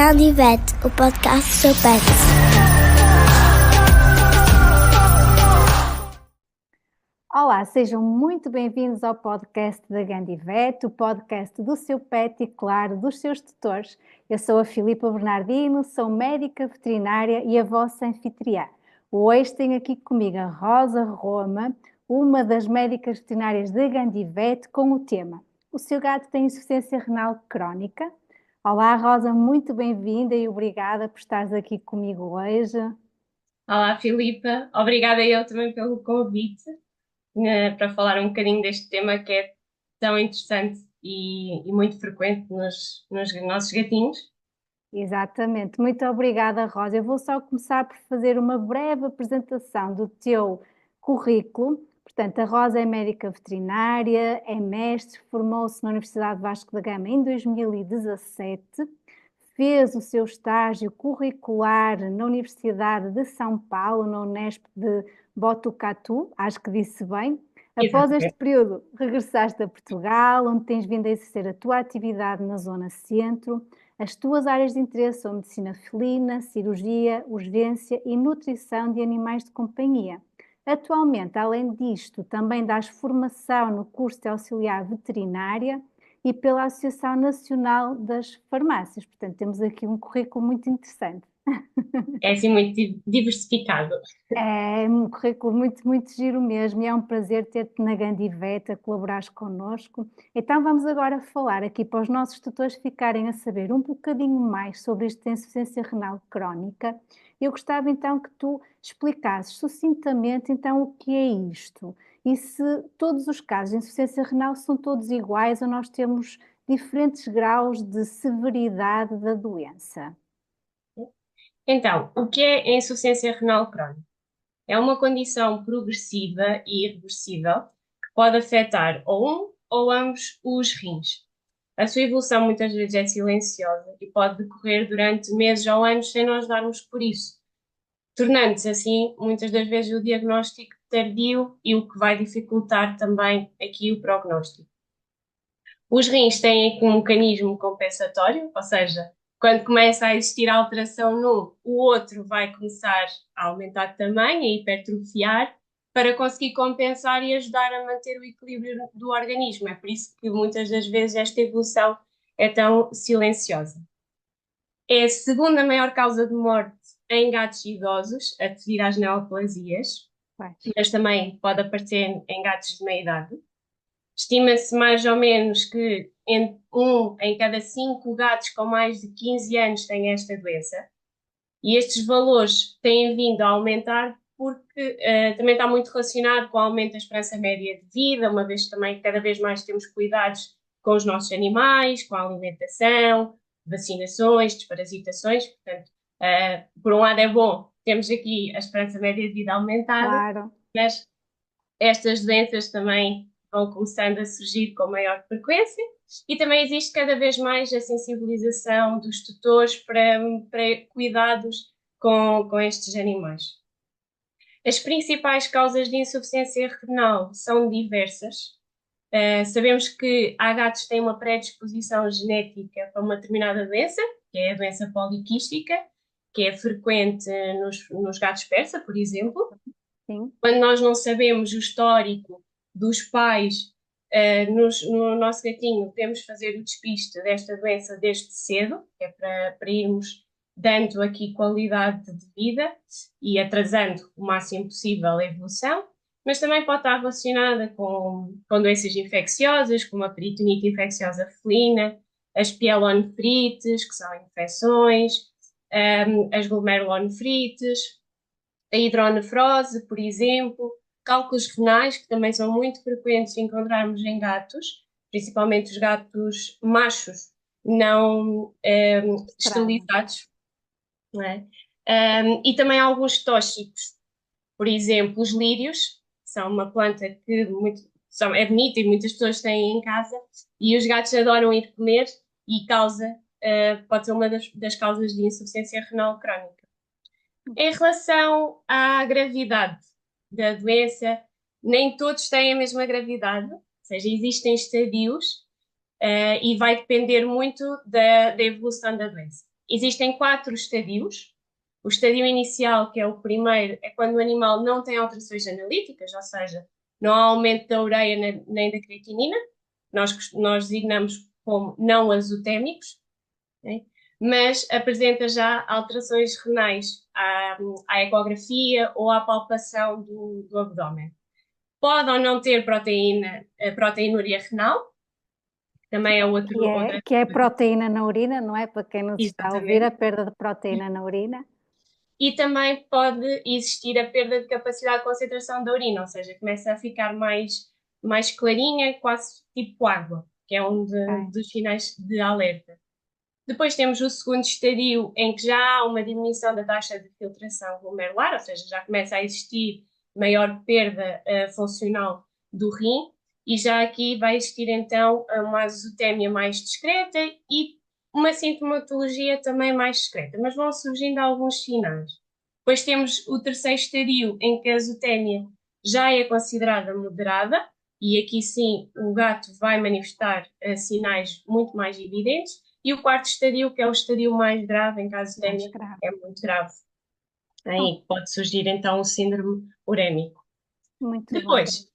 Gandivete, o podcast do seu pet. Olá, sejam muito bem-vindos ao podcast da Gandivete, o podcast do seu pet e, claro, dos seus tutores. Eu sou a Filipa Bernardino, sou médica veterinária e a vossa anfitriã. Hoje tenho aqui comigo a Rosa Roma, uma das médicas veterinárias da Gandivete, com o tema: o seu gato tem insuficiência renal crónica? Olá, Rosa, muito bem-vinda e obrigada por estares aqui comigo hoje. Olá, Filipa. Obrigada eu também pelo convite, para falar um bocadinho deste tema que é tão interessante e muito frequente nos nossos gatinhos. Exatamente, muito obrigada, Rosa. Eu vou só começar por fazer uma breve apresentação do teu currículo. Portanto, a Rosa é médica veterinária, é mestre, formou-se na Universidade Vasco da Gama em 2017, fez o seu estágio curricular na Universidade de São Paulo, na Unesp de Botucatu, acho que disse bem. Após este Exatamente. período, regressaste a Portugal, onde tens vindo a exercer a tua atividade na zona centro. As tuas áreas de interesse são medicina felina, cirurgia, urgência e nutrição de animais de companhia. Atualmente, além disto, também dás formação no curso de auxiliar veterinária e pela Associação Nacional das Farmácias. Portanto, temos aqui um currículo muito interessante. É assim muito diversificado. É um currículo muito giro mesmo e é um prazer ter-te na Gandivete a colaborares connosco. Então vamos agora falar aqui para os nossos tutores ficarem a saber um bocadinho mais sobre isto de insuficiência renal crónica. Eu gostava então que tu explicasses sucintamente então o que é isto e se todos os casos de insuficiência renal são todos iguais ou nós temos diferentes graus de severidade da doença. Então, o que é a insuficiência renal crónica? É uma condição progressiva e irreversível que pode afetar ou um ou ambos os rins. A sua evolução muitas vezes é silenciosa e pode decorrer durante meses ou anos sem nós darmos por isso, tornando-se assim, muitas das vezes, o diagnóstico tardio e o que vai dificultar também aqui o prognóstico. Os rins têm aqui um mecanismo compensatório, ou seja, quando começa a existir alteração num, o outro vai começar a aumentar de tamanho, a hipertrofiar, para conseguir compensar e ajudar a manter o equilíbrio do organismo. É por isso que muitas das vezes esta evolução é tão silenciosa. É a segunda maior causa de morte em gatos idosos, a seguir às neoplasias, mas também pode aparecer em gatos de meia idade. Estima-se mais ou menos que um em cada 5 gatos com mais de 15 anos tem esta doença. E estes valores têm vindo a aumentar porque também está muito relacionado com o aumento da esperança média de vida, uma vez que também cada vez mais temos cuidados com os nossos animais, com a alimentação, vacinações, desparasitações. Portanto, por um lado é bom, temos aqui a esperança média de vida aumentada, Claro. mas estas doenças também vão começando a surgir com maior frequência e também existe cada vez mais a sensibilização dos tutores para cuidados com estes animais. As principais causas de insuficiência renal são diversas. Sabemos que há gatos que têm uma predisposição genética para uma determinada doença, que é a doença poliquística, que é frequente nos gatos persa, por exemplo. Sim. Quando nós não sabemos o histórico dos pais, no nosso gatinho, temos de fazer o despiste desta doença desde cedo, que é para irmos dando aqui qualidade de vida e atrasando o máximo possível a evolução, mas também pode estar relacionada com doenças infecciosas, como a peritonite infecciosa felina, as pielonefrites, que são infecções, as glomerulonefrites, a hidronefrose, por exemplo, cálculos renais, que também são muito frequentes de encontrarmos em gatos, principalmente os gatos machos não esterilizados, não é? E também alguns tóxicos, por exemplo, os lírios, são uma planta que é bonita e muitas pessoas têm em casa, e os gatos adoram ir comer e pode ser uma das causas de insuficiência renal crónica. Em relação à gravidade da doença, nem todos têm a mesma gravidade, ou seja, existem estadios, e vai depender muito da evolução da doença. Existem 4 estadios. O estadio inicial, que é o primeiro, é quando o animal não tem alterações analíticas, ou seja, não há aumento da ureia nem da creatinina. Nós designamos como não azotémicos, né? Mas apresenta já alterações renais à ecografia ou à palpação do abdômen. Pode ou não ter proteinúria renal, também é outra Que é proteína na urina, não é? Para quem nos está a ouvir, a exatamente. perda de proteína na urina. E também pode existir a perda de capacidade de concentração da urina, ou seja, começa a ficar mais clarinha, quase tipo água, que é Ok. dos sinais de alerta. Depois temos o segundo estadio, em que já há uma diminuição da taxa de filtração glomerular, ou seja, já começa a existir maior perda funcional do rim, e já aqui vai existir então uma azotemia mais discreta e uma sintomatologia também mais discreta, mas vão surgindo alguns sinais. Depois temos o terceiro estadio, em que a azotemia já é considerada moderada, e aqui sim o gato vai manifestar sinais muito mais evidentes. E o quarto estadio, que é o estadio mais grave, em caso de Mais ténia, grave. é muito grave. Oh, Aí pode surgir então o síndrome urémico. muito bem. Depois,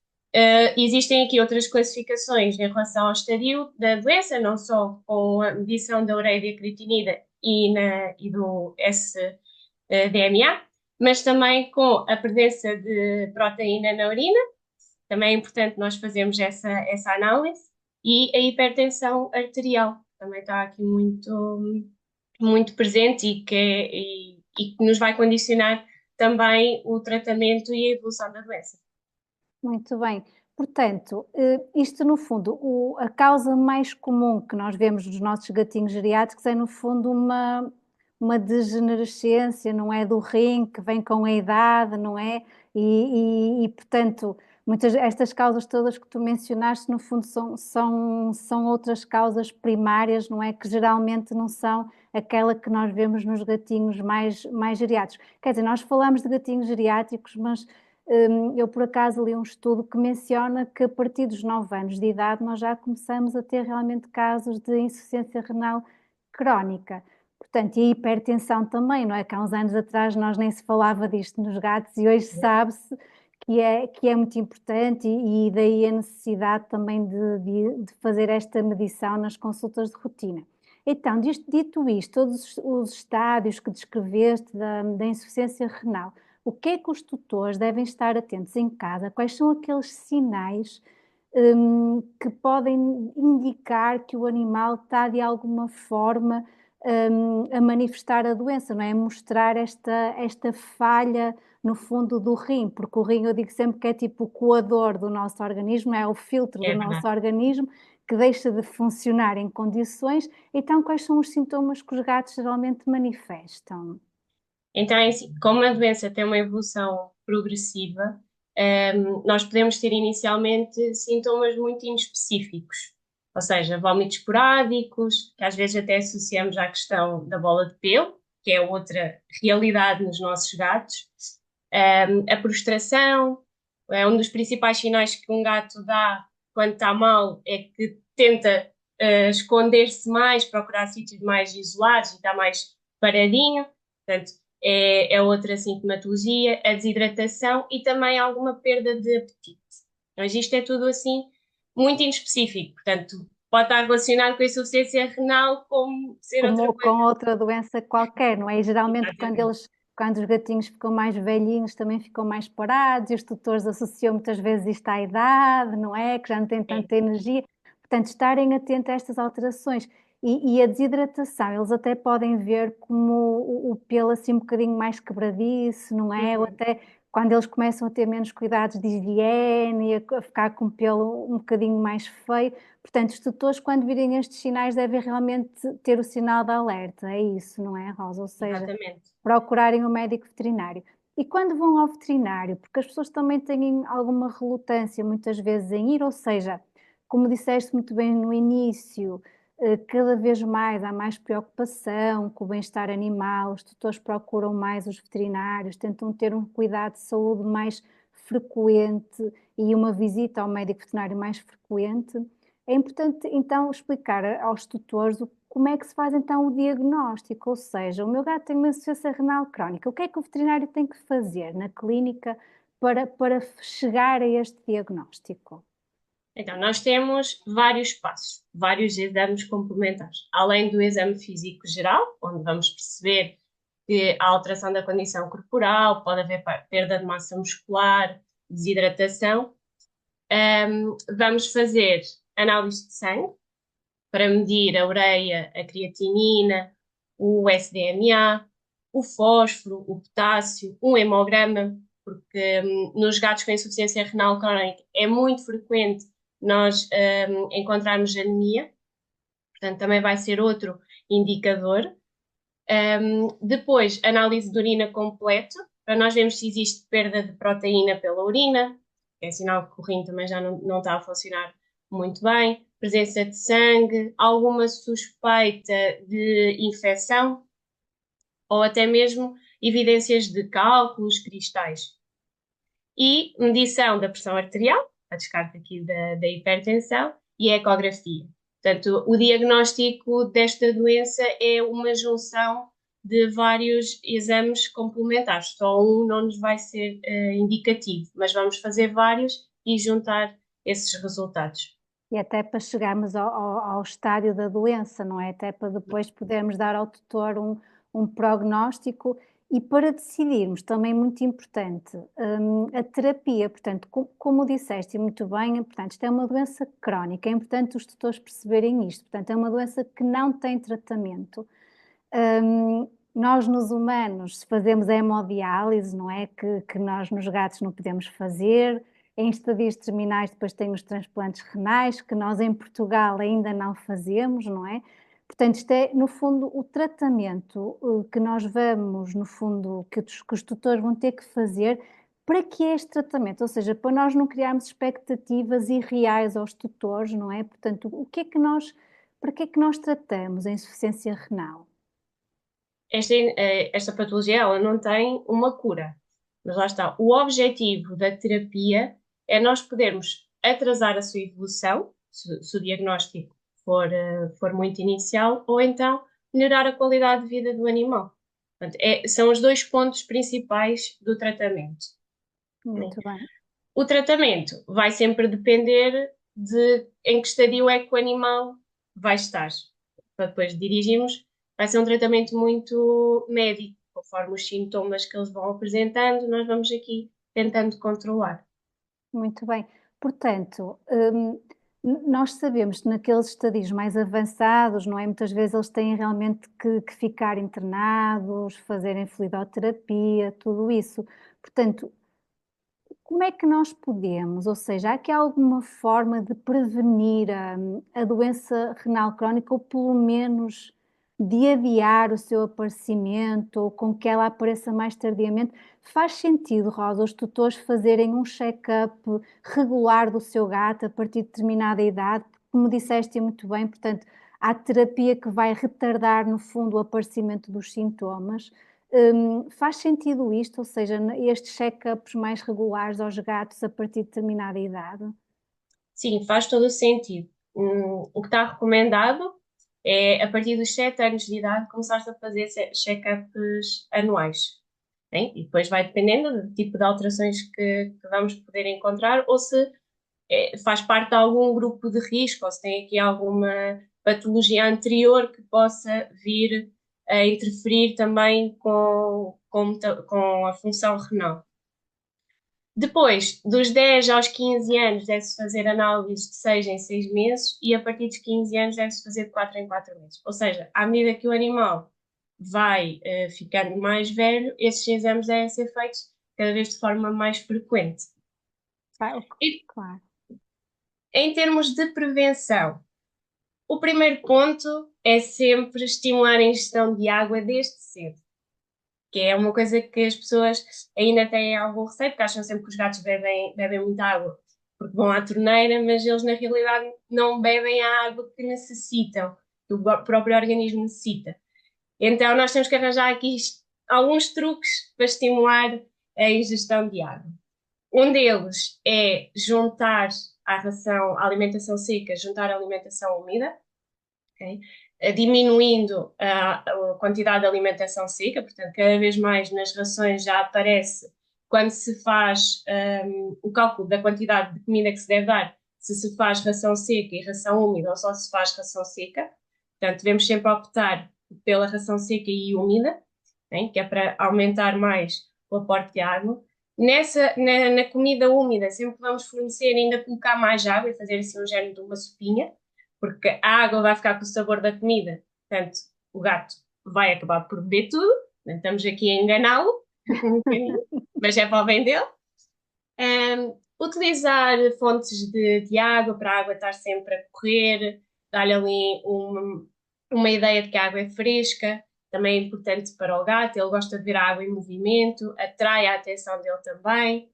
existem aqui outras classificações em relação ao estadio da doença, não só com a medição da ureia e a creatinina e do S-DMA, mas também com a presença de proteína na urina. Também é importante nós fazermos essa análise. E a hipertensão arterial também está aqui muito presente e que nos vai condicionar também o tratamento e a evolução da doença. Muito bem. Portanto, isto no fundo, a causa mais comum que nós vemos dos nossos gatinhos geriátricos é no fundo uma degenerescência, não é? Do rim que vem com a idade, não é? Portanto, estas causas todas que tu mencionaste, no fundo, são outras causas primárias, não é? Que geralmente não são aquela que nós vemos nos gatinhos mais geriátricos. Quer dizer, nós falamos de gatinhos geriátricos, mas eu por acaso li um estudo que menciona que a partir dos 9 anos de idade nós já começamos a ter realmente casos de insuficiência renal crónica. Portanto, e a hipertensão também, não é? Que há uns anos atrás nós nem se falava disto nos gatos e hoje sabe-se que é muito importante e daí a necessidade também de fazer esta medição nas consultas de rotina. Então, dito isto, todos os estádios que descreveste da insuficiência renal, o que é que os tutores devem estar atentos em casa? Quais são aqueles sinais que podem indicar que o animal está de alguma forma a manifestar a doença, não é? Mostrar esta falha no fundo do rim, porque o rim eu digo sempre que é tipo o coador do nosso organismo, é o filtro do É nosso verdade. organismo que deixa de funcionar em condições. Então, quais são os sintomas que os gatos geralmente manifestam? Então, como a doença tem uma evolução progressiva, nós podemos ter inicialmente sintomas muito inespecíficos, ou seja, vômitos esporádicos, que às vezes até associamos à questão da bola de pelo, que é outra realidade nos nossos gatos. A prostração é um dos principais sinais que um gato dá quando está mal, é que tenta esconder-se mais, procurar sítios mais isolados e está mais paradinho. Portanto, é outra sintomatologia, a desidratação e também alguma perda de apetite. Mas isto é tudo assim muito inespecífico, portanto, pode estar relacionado com a insuficiência renal como ser outra Como com coisa. outra doença qualquer, não é? E geralmente Exatamente. quando os gatinhos ficam mais velhinhos também ficam mais parados e os tutores associam muitas vezes isto à idade, não é? Que já não têm É, tanta energia. Portanto, estarem atentos a estas alterações. E a desidratação, eles até podem ver como o pelo assim um bocadinho mais quebradiço, não é? Ou uhum. até quando eles começam a ter menos cuidados de higiene, a ficar com o pelo um bocadinho mais feio. Portanto, os tutores, quando virem estes sinais, devem realmente ter o sinal de alerta, é isso, não é, Rosa? Ou seja, Exatamente. procurarem o médico veterinário. E quando vão ao veterinário, porque as pessoas também têm alguma relutância muitas vezes em ir, ou seja, como disseste muito bem no início, cada vez mais há mais preocupação com o bem-estar animal, os tutores procuram mais os veterinários, tentam ter um cuidado de saúde mais frequente e uma visita ao médico veterinário mais frequente. É importante então explicar aos tutores como é que se faz então o diagnóstico? Ou seja, o meu gato tem uma insuficiência renal crónica, o que é que o veterinário tem que fazer na clínica para chegar a este diagnóstico? Então, nós temos vários passos, vários exames complementares. Além do exame físico geral, onde vamos perceber que há alteração da condição corporal, pode haver perda de massa muscular, desidratação. Vamos fazer análise de sangue para medir a ureia, a creatinina, o SDMA, o fósforo, o potássio, um hemograma, porque nos gatos com insuficiência renal crónica é muito frequente nós encontrarmos anemia, portanto também vai ser outro indicador. Depois, análise de urina completo, para nós vermos se existe perda de proteína pela urina, é sinal que o rim também já não está a funcionar muito bem, presença de sangue, alguma suspeita de infecção, ou até mesmo evidências de cálculos, cristais. E medição da pressão arterial, a descarte aqui da hipertensão, e a ecografia. Portanto, o diagnóstico desta doença é uma junção de vários exames complementares. Só um não nos vai ser indicativo, mas vamos fazer vários e juntar esses resultados. E até para chegarmos ao estádio da doença, não é? Até para depois podermos dar ao tutor um prognóstico e para decidirmos, também muito importante, a terapia. Portanto, como disseste muito bem, portanto, isto é uma doença crónica, é importante os tutores perceberem isto. Portanto, é uma doença que não tem tratamento. Nós nos humanos, se fazemos a hemodiálise, não é? Que nós nos gatos não podemos fazer. Em estadias terminais depois tem os transplantes renais, que nós em Portugal ainda não fazemos, não é? Portanto, isto é, no fundo, o tratamento que nós vamos, no fundo, que os tutores vão ter que fazer. Para que é este tratamento? Ou seja, para nós não criarmos expectativas irreais aos tutores, não é? Portanto, para que é que nós tratamos a insuficiência renal? Esta patologia ela não tem uma cura, mas lá está. O objetivo da terapia é nós podermos atrasar a sua evolução, se o diagnóstico for muito inicial, ou então melhorar a qualidade de vida do animal. Portanto, são os dois pontos principais do tratamento. Muito bem. O tratamento vai sempre depender de em que estadio é que o animal vai estar. Para depois dirigirmos, vai ser um tratamento muito médico, conforme os sintomas que eles vão apresentando, nós vamos aqui tentando controlar. Muito bem. Portanto, nós sabemos que naqueles estadios mais avançados, não é? Muitas vezes eles têm realmente que ficar internados, fazerem fluidoterapia, tudo isso. Portanto, como é que nós podemos, ou seja, há aqui alguma forma de prevenir a doença renal crónica ou pelo menos de adiar o seu aparecimento ou com que ela apareça mais tardiamente? Faz sentido, Rosa, os tutores fazerem um check-up regular do seu gato a partir de determinada idade? Como disseste muito bem, portanto, há terapia que vai retardar, no fundo, o aparecimento dos sintomas. Faz sentido isto, ou seja, estes check-ups mais regulares aos gatos a partir de determinada idade? Sim, faz todo o sentido. O que está recomendado é, a partir dos 7 anos de idade, começar a fazer check-ups anuais. Né? E depois vai dependendo do tipo de alterações que vamos poder encontrar, ou se faz parte de algum grupo de risco, ou se tem aqui alguma patologia anterior que possa vir a interferir também com a função renal. Depois, dos 10 aos 15 anos, deve-se fazer análise de 6 em 6 meses e a partir dos 15 anos deve-se fazer de 4 em 4 meses. Ou seja, à medida que o animal vai ficando mais velho, esses exames devem ser feitos cada vez de forma mais frequente. E, Claro. em termos de prevenção, o primeiro ponto é sempre estimular a ingestão de água desde cedo, que é uma coisa que as pessoas ainda têm algum receio, porque acham sempre que os gatos bebem muita água porque vão à torneira, mas eles na realidade não bebem a água que necessitam, que o próprio organismo necessita. Então nós temos que arranjar aqui alguns truques para estimular a ingestão de água. Um deles é juntar à alimentação seca, juntar a alimentação úmida. ok? Diminuindo a quantidade de alimentação seca, portanto, cada vez mais nas rações já aparece quando se faz o cálculo da quantidade de comida que se deve dar, se faz ração seca e ração úmida ou só se faz ração seca. Portanto, devemos sempre optar pela ração seca e úmida, né, que é para aumentar mais o aporte de água. Na comida úmida, sempre que vamos fornecer, ainda colocar mais água e fazer assim um género de uma sopinha, porque a água vai ficar com o sabor da comida, portanto, o gato vai acabar por beber tudo. Estamos aqui a enganá-lo, um bocadinho, mas é para o bem dele. Utilizar fontes de água para a água estar sempre a correr, dar-lhe ali uma ideia de que a água é fresca, também é importante para o gato, ele gosta de ver a água em movimento, atrai a atenção dele também.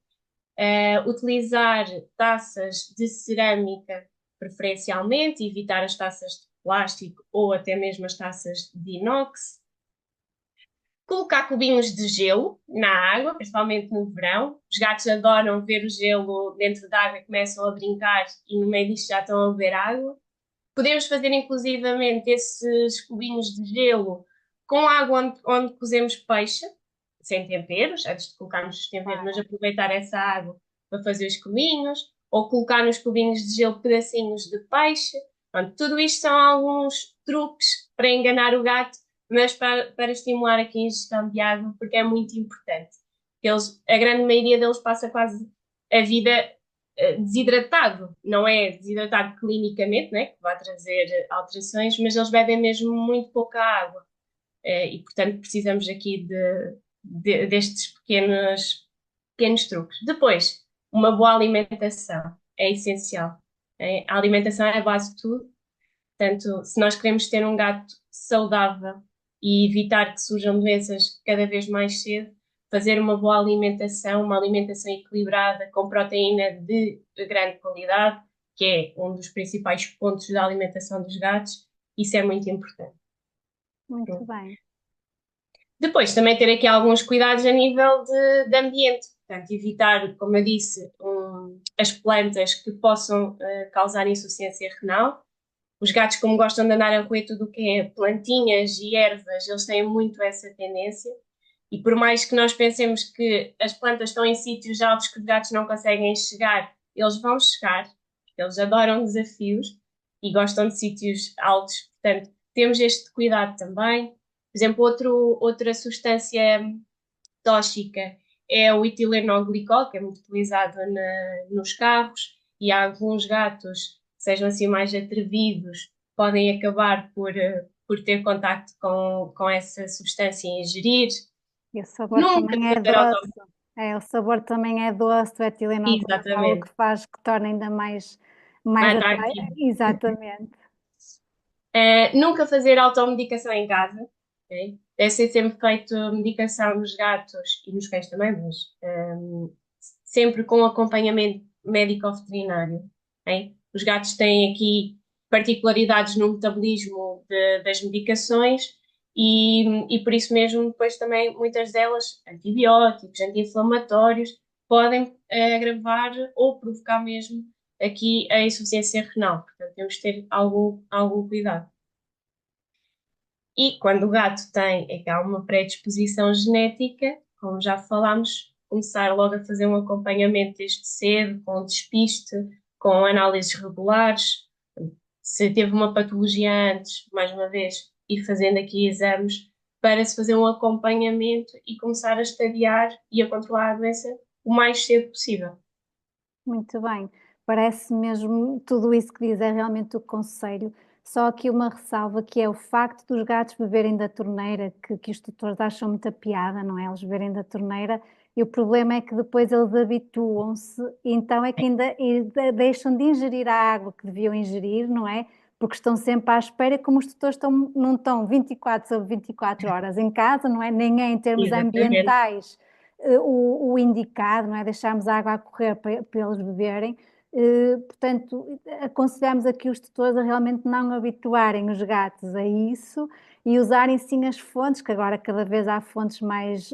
Utilizar taças de cerâmica preferencialmente, evitar as taças de plástico ou até mesmo as taças de inox. Colocar cubinhos de gelo na água, principalmente no verão. Os gatos adoram ver o gelo dentro da água e começam a brincar e no meio disto já estão a beber água. Podemos fazer inclusivamente esses cubinhos de gelo com água onde cozemos peixe, sem temperos, antes de colocarmos os temperos, mas aproveitar essa água para fazer os cubinhos, ou colocar nos cubinhos de gelo pedacinhos de peixe. Pronto, tudo isto são alguns truques para enganar o gato, mas para estimular aqui a ingestão de água, porque é muito importante. A grande maioria deles passa quase a vida desidratado, não é desidratado clinicamente, né, que vai trazer alterações, mas eles bebem mesmo muito pouca água. E, portanto, precisamos aqui destes pequenos truques. Depois, uma boa alimentação é essencial. A alimentação é a base de tudo. Portanto, se nós queremos ter um gato saudável e evitar que surjam doenças cada vez mais cedo, fazer uma boa alimentação, uma alimentação equilibrada, com proteína de grande qualidade, que é um dos principais pontos da alimentação dos gatos, isso é muito importante. Muito bem. Depois, também ter aqui alguns cuidados a nível de ambiente. Portanto, evitar, como eu disse, as plantas que possam causar insuficiência renal. Os gatos, como gostam de andar a roer tudo o que é plantinhas e ervas, eles têm muito essa tendência. E por mais que nós pensemos que as plantas estão em sítios altos que os gatos não conseguem chegar, eles vão chegar. Eles adoram desafios e gostam de sítios altos. Portanto, temos este cuidado também. Por exemplo, outra substância tóxica é o etilenoglicol, que é muito utilizado nos carros, e há alguns gatos que sejam assim mais atrevidos, podem acabar por ter contacto com essa substância e ingerir. E o sabor Nunca também é fazer doce. O sabor também é doce, o etilenoglicol, o Exatamente. que faz que torne ainda mais Atrativo. Exatamente. Nunca fazer automedicação em casa. Ok? Deve ser sempre feito medicação nos gatos e nos cães também, mas sempre com acompanhamento médico-veterinário. Ok? Os gatos têm aqui particularidades no metabolismo das medicações e por isso mesmo depois também muitas delas, antibióticos, anti-inflamatórios, podem agravar ou provocar mesmo aqui a insuficiência renal. Portanto, temos que ter algum cuidado. E quando o gato tem aqui uma predisposição genética, como já falámos, começar logo a fazer um acompanhamento desde cedo, com despiste, com análises regulares. Se teve uma patologia antes, mais uma vez, ir fazendo aqui exames para se fazer um acompanhamento e começar a estadiar e a controlar a doença o mais cedo possível. Muito bem. Parece mesmo tudo isso que diz é realmente o conselho. Só aqui uma ressalva que é o facto dos gatos beberem da torneira, que os tutores acham muita piada, não é? Eles beberem da torneira, e o problema é que depois eles habituam-se, e então é que ainda deixam de ingerir a água que deviam ingerir, não é? Porque estão sempre à espera, como os tutores não estão 24 sobre 24 horas em casa, não é? Nem é em termos Exatamente. ambientais o indicado, não é? Deixarmos a água a correr para eles beberem. Portanto, aconselhamos aqui os tutores a realmente não habituarem os gatos a isso e usarem sim as fontes, que agora cada vez há fontes mais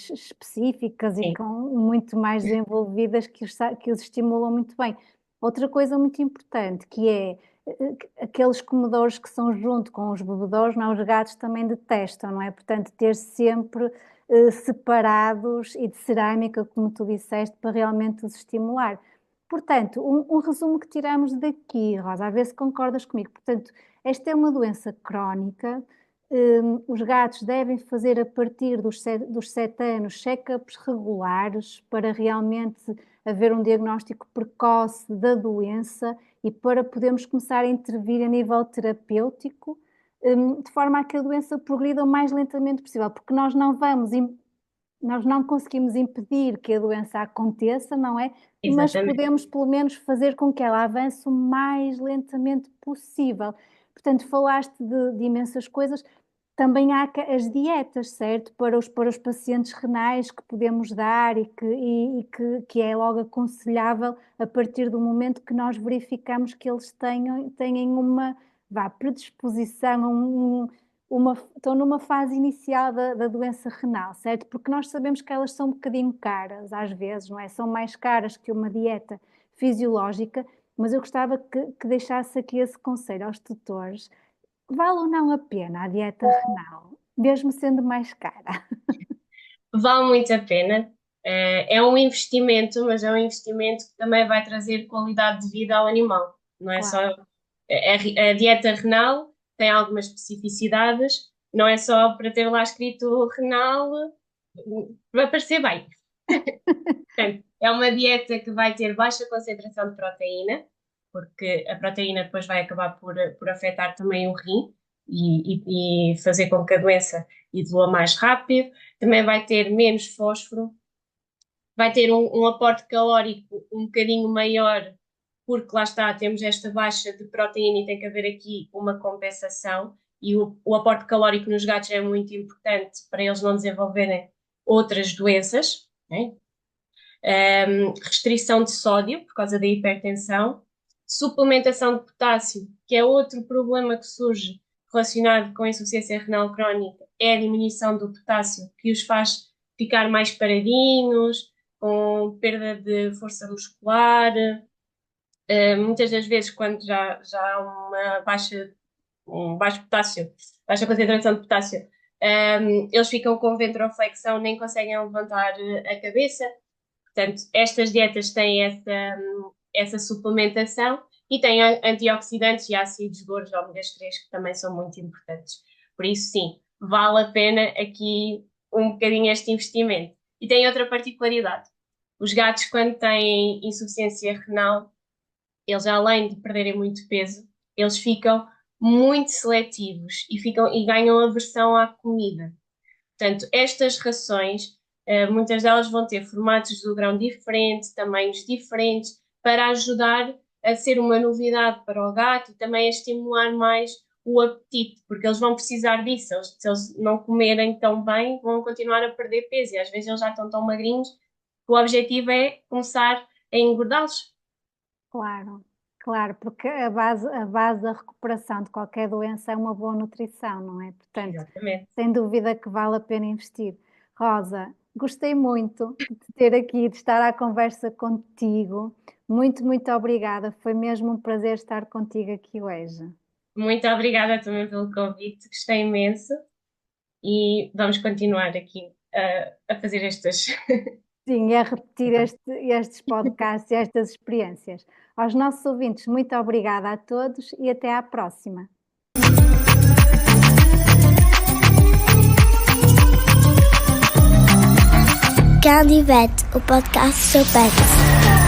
específicas e Sim. muito mais desenvolvidas que os estimulam muito bem. Outra coisa muito importante, que é aqueles comedores que são junto com os bebedouros, não, os gatos também detestam, não é? Portanto, ter sempre separados e de cerâmica, como tu disseste, para realmente os estimular. Portanto, um resumo que tiramos daqui, Rosa, a ver se concordas comigo. Portanto, esta é uma doença crónica. Os gatos devem fazer a partir dos 7 anos check-ups regulares para realmente haver um diagnóstico precoce da doença e para podermos começar a intervir a nível terapêutico, de forma a que a doença progrida o mais lentamente possível, porque nós não conseguimos impedir que a doença aconteça, não é? Mas Exatamente. podemos pelo menos fazer com que ela avance o mais lentamente possível. Portanto, falaste de imensas coisas. Também há as dietas, certo? Para os pacientes renais que podemos dar e que é logo aconselhável a partir do momento que nós verificamos que eles têm uma predisposição, estão numa fase inicial da doença renal, certo? Porque nós sabemos que elas são um bocadinho caras, às vezes, não é? São mais caras que uma dieta fisiológica, mas eu gostava que deixasse aqui esse conselho aos tutores. Vale ou não a pena a dieta renal, mesmo sendo mais cara? Vale muito a pena. É um investimento, mas é um investimento que também vai trazer qualidade de vida ao animal. Não é só. Claro, A dieta renal tem algumas especificidades, não é só para ter lá escrito renal para parecer bem. Portanto, é uma dieta que vai ter baixa concentração de proteína, porque a proteína depois vai acabar por afetar também o rim e fazer com que a doença evolua mais rápido. Também vai ter menos fósforo, vai ter um aporte calórico um bocadinho maior, porque lá está, temos esta baixa de proteína e tem que haver aqui uma compensação. E o aporte calórico nos gatos é muito importante para eles não desenvolverem outras doenças, né? Restrição de sódio, por causa da hipertensão, suplementação de potássio, que é outro problema que surge relacionado com a insuficiência renal crónica, é a diminuição do potássio, que os faz ficar mais paradinhos, com perda de força muscular. Muitas das vezes, quando já há um baixo potássio, baixa concentração de potássio, eles ficam com ventroflexão, nem conseguem levantar a cabeça. Portanto, estas dietas têm essa suplementação e têm antioxidantes e ácidos gordos ômegas 3 que também são muito importantes. Por isso, sim, vale a pena aqui um bocadinho este investimento. E tem outra particularidade. Os gatos, quando têm insuficiência renal, eles, além de perderem muito peso, eles ficam muito seletivos e ganham aversão à comida. Portanto, estas rações, muitas delas vão ter formatos do grão diferentes, tamanhos diferentes, para ajudar a ser uma novidade para o gato e também a estimular mais o apetite, porque eles vão precisar disso. Se eles não comerem tão bem, vão continuar a perder peso e às vezes eles já estão tão magrinhos que o objetivo é começar a engordá-los. claro, porque a base da recuperação de qualquer doença é uma boa nutrição, não é? Portanto, Exatamente. sem dúvida que vale a pena investir. Rosa, gostei muito de ter aqui, de estar à conversa contigo. Muito, muito obrigada. Foi mesmo um prazer estar contigo aqui hoje. Muito obrigada também pelo convite, gostei imenso e vamos continuar aqui a fazer estas. Sim, a repetir estes podcasts e estas experiências. Aos nossos ouvintes, muito obrigada a todos e até à próxima. Candy Vet, o podcast do seu pet.